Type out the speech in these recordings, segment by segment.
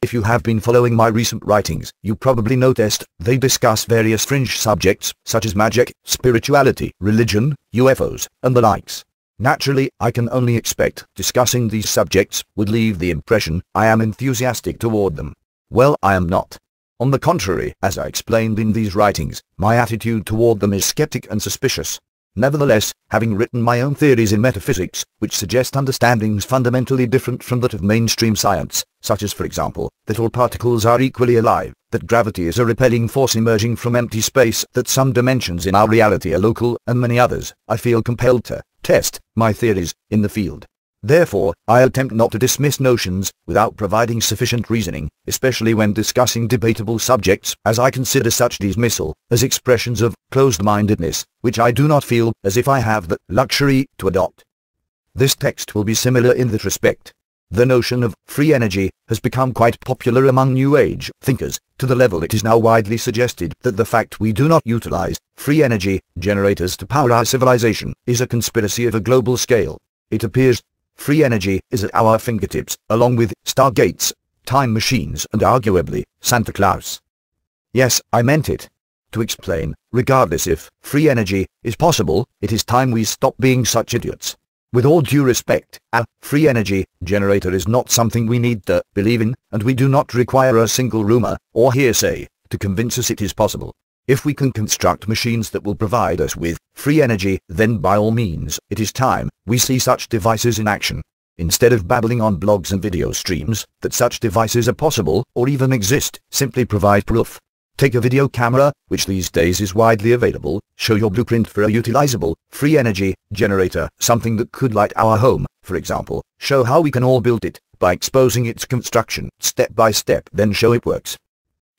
If you have been following my recent writings, you probably noticed they discuss various fringe subjects, such as magic, spirituality, religion, UFOs, and the likes. Naturally, I can only expect discussing these subjects would leave the impression I am enthusiastic toward them. Well, I am not. On the contrary, as I explained in these writings, my attitude toward them is skeptic and suspicious. Nevertheless, having written my own theories in metaphysics, which suggest understandings fundamentally different from that of mainstream science, such as for example, that all particles are equally alive, that gravity is a repelling force emerging from empty space, that some dimensions in our reality are local, and many others, I feel compelled to test my theories in the field. Therefore, I attempt not to dismiss notions without providing sufficient reasoning, especially when discussing debatable subjects, as I consider such dismissal as expressions of closed-mindedness, which I do not feel as if I have the luxury to adopt. This text will be similar in that respect. The notion of free energy has become quite popular among New Age thinkers, to the level it is now widely suggested that the fact we do not utilize free energy generators to power our civilization is a conspiracy of a global scale. It appears free energy is at our fingertips, along with stargates, time machines, and arguably Santa Claus. Yes, I meant it. To explain, regardless if free energy is possible, it is time we stop being such idiots. With all due respect, a free energy generator is not something we need to believe in, and we do not require a single rumor or hearsay to convince us it is possible. If we can construct machines that will provide us with free energy, then by all means, it is time we see such devices in action. Instead of babbling on blogs and video streams that such devices are possible or even exist, simply provide proof. Take a video camera, which these days is widely available, show your blueprint for a utilizable, free energy generator, something that could light our home, for example. Show how we can all build it, by exposing its construction, step by step, then show it works.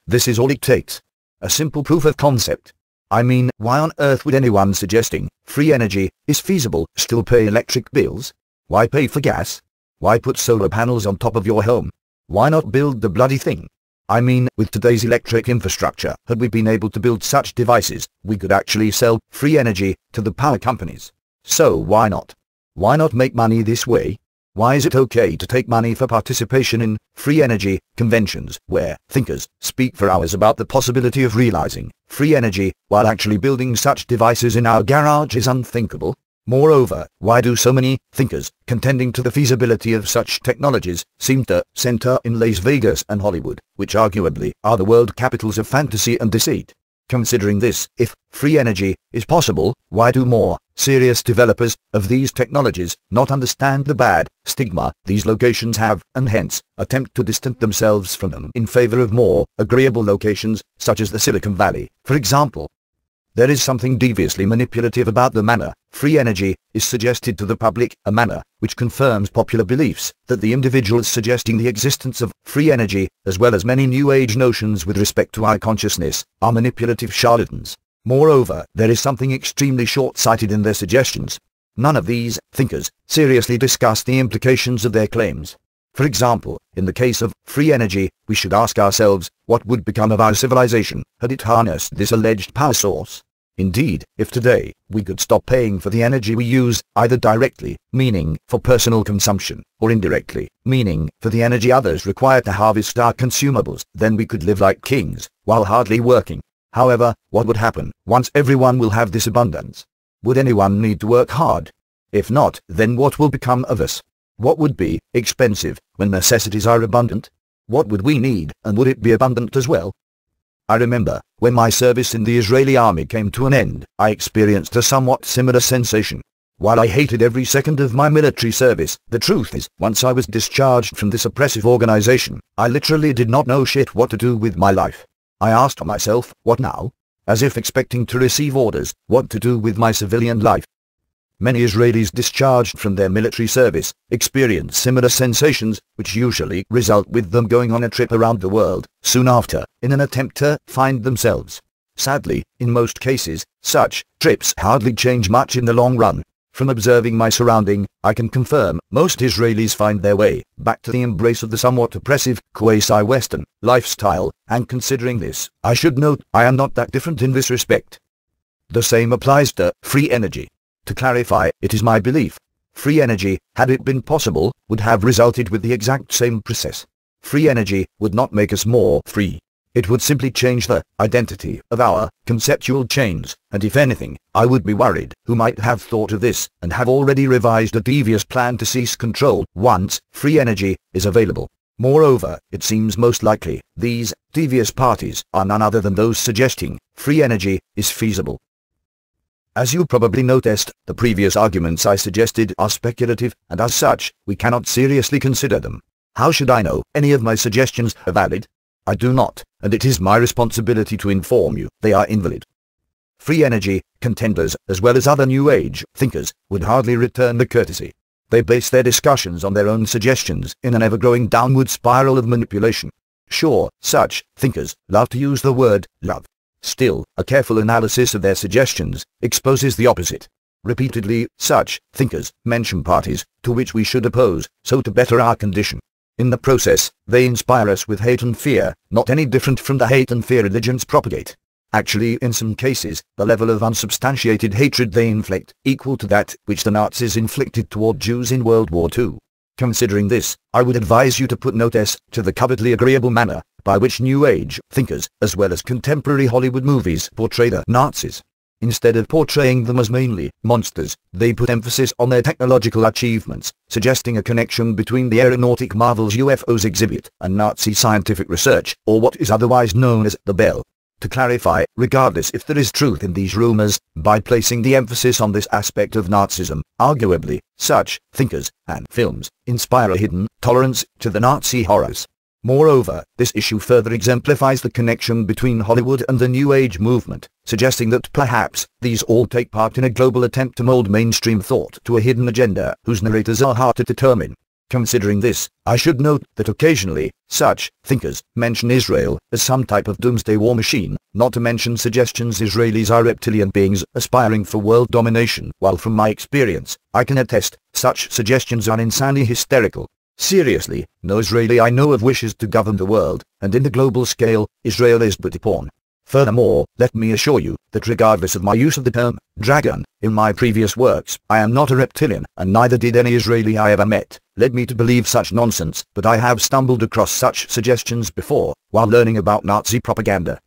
This is all it takes. A simple proof of concept. I mean, why on earth would anyone suggesting free energy is feasible still pay electric bills? Why pay for gas? Why put solar panels on top of your home? Why not build the bloody thing? I mean, with today's electric infrastructure, had we been able to build such devices, we could actually sell free energy to the power companies. So why not? Why not make money this way? Why is it okay to take money for participation in free energy conventions, where thinkers speak for hours about the possibility of realizing free energy, while actually building such devices in our garage is unthinkable? Moreover, why do so many thinkers contending to the feasibility of such technologies seem to center in Las Vegas and Hollywood, which arguably are the world capitals of fantasy and deceit? Considering this, if free energy is possible, why do more serious developers of these technologies not understand the bad stigma these locations have, and hence attempt to distance themselves from them in favor of more agreeable locations, such as the Silicon Valley, for example? There is something deviously manipulative about the manner free energy is suggested to the public, a manner which confirms popular beliefs that the individuals suggesting the existence of free energy, as well as many New Age notions with respect to our consciousness, are manipulative charlatans. Moreover, there is something extremely short-sighted in their suggestions. None of these thinkers seriously discuss the implications of their claims. For example, in the case of free energy, we should ask ourselves, what would become of our civilization had it harnessed this alleged power source? Indeed, if today we could stop paying for the energy we use, either directly, meaning for personal consumption, or indirectly, meaning for the energy others require to harvest our consumables, then we could live like kings, while hardly working. However, what would happen once everyone will have this abundance? Would anyone need to work hard? If not, then what will become of us? What would be expensive when necessities are abundant? What would we need, and would it be abundant as well? I remember, when my service in the Israeli army came to an end, I experienced a somewhat similar sensation. While I hated every second of my military service, the truth is, once I was discharged from this oppressive organization, I literally did not know shit what to do with my life. I asked myself, what now? As if expecting to receive orders, what to do with my civilian life. Many Israelis discharged from their military service experience similar sensations, which usually result with them going on a trip around the world soon after, in an attempt to find themselves. Sadly, in most cases, such trips hardly change much in the long run. From observing my surrounding, I can confirm most Israelis find their way back to the embrace of the somewhat oppressive, quasi-Western lifestyle, and considering this, I should note I am not that different in this respect. The same applies to free energy. To clarify, it is my belief, free energy, had it been possible, would have resulted with the exact same process. free energy would not make us more free. It would simply change the identity of our conceptual chains, and if anything, I would be worried who might have thought of this and have already revised a devious plan to seize control once free energy is available. Moreover, it seems most likely these devious parties are none other than those suggesting free energy is feasible. As you probably noticed, the previous arguments I suggested are speculative, and as such, we cannot seriously consider them. How should I know any of my suggestions are valid? I do not, and it is my responsibility to inform you they are invalid. Free energy contenders, as well as other New Age thinkers, would hardly return the courtesy. They base their discussions on their own suggestions in an ever-growing downward spiral of manipulation. Sure, such thinkers love to use the word love. Still, a careful analysis of their suggestions exposes the opposite. Repeatedly, such thinkers mention parties to which we should oppose, so to better our condition. In the process, they inspire us with hate and fear, not any different from the hate and fear religions propagate. Actually, in some cases, the level of unsubstantiated hatred they inflict equal to that which the Nazis inflicted toward Jews in World War II. Considering this, I would advise you to put notice to the covertly agreeable manner by which New Age thinkers, as well as contemporary Hollywood movies, portray the Nazis. Instead of portraying them as mainly monsters, they put emphasis on their technological achievements, suggesting a connection between the aeronautic marvels UFOs exhibit and Nazi scientific research, or what is otherwise known as the Bell. To clarify, regardless if there is truth in these rumors, by placing the emphasis on this aspect of Nazism, arguably, such thinkers and films inspire a hidden tolerance to the Nazi horrors. Moreover, this issue further exemplifies the connection between Hollywood and the New Age movement, suggesting that perhaps these all take part in a global attempt to mold mainstream thought to a hidden agenda whose narrators are hard to determine. Considering this, I should note that occasionally, such thinkers mention Israel as some type of doomsday war machine, not to mention suggestions Israelis are reptilian beings aspiring for world domination, while from my experience, I can attest, such suggestions are insanely hysterical. Seriously, no Israeli I know of wishes to govern the world, and in the global scale, Israel is but a pawn. Furthermore, let me assure you that regardless of my use of the term dragon in my previous works, I am not a reptilian, and neither did any Israeli I ever met led me to believe such nonsense, but I have stumbled across such suggestions before, while learning about Nazi propaganda.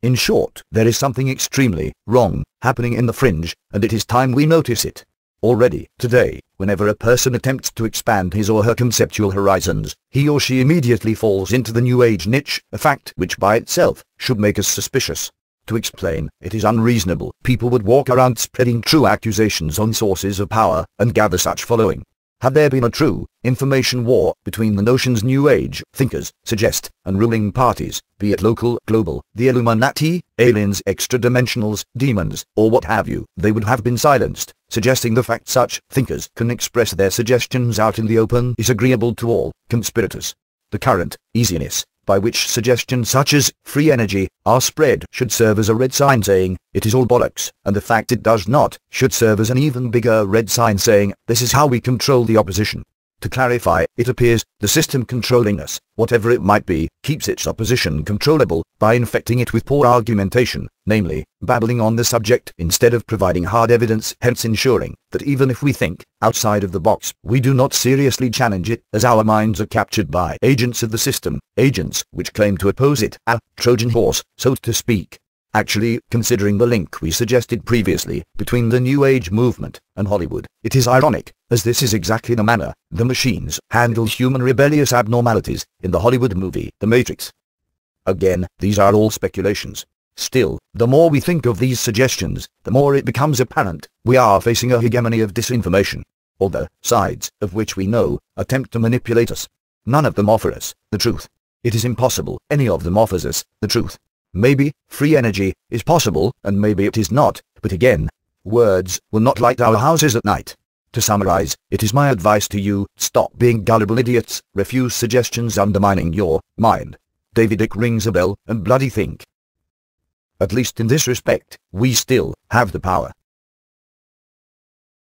In short, there is something extremely wrong happening in the fringe, and it is time we notice it. Already, today, whenever a person attempts to expand his or her conceptual horizons, he or she immediately falls into the New Age niche, a fact which by itself should make us suspicious. To explain, it is unreasonable people would walk around spreading true accusations on sources of power and gather such following. Had there been a true information war between the notions New Age thinkers suggest and ruling parties, be it local, global, the Illuminati, aliens, extra-dimensionals, demons, or what have you, they would have been silenced. Suggesting the fact such thinkers can express their suggestions out in the open is agreeable to all conspirators. The current easiness by which suggestions such as free energy are spread should serve as a red sign saying, it is all bollocks, and the fact it does not should serve as an even bigger red sign saying, this is how we control the opposition. To clarify, it appears, the system controlling us, whatever it might be, keeps its opposition controllable by infecting it with poor argumentation, namely, babbling on the subject instead of providing hard evidence, hence ensuring that even if we think outside of the box, we do not seriously challenge it, as our minds are captured by agents of the system, agents which claim to oppose it, a Trojan horse, so to speak. Actually, considering the link we suggested previously between the New Age movement and Hollywood, it is ironic, as this is exactly the manner the machines handle human rebellious abnormalities in the Hollywood movie The Matrix. Again, these are all speculations. Still, the more we think of these suggestions, the more it becomes apparent we are facing a hegemony of disinformation. Although sides of which we know attempt to manipulate us, none of them offer us the truth. It is impossible any of them offers us the truth. Maybe free energy is possible, and maybe it is not, but again, words will not light our houses at night. To summarize, it is my advice to you, stop being gullible idiots, refuse suggestions undermining your mind. David Icke rings a bell, and bloody think. At least in this respect, we still have the power.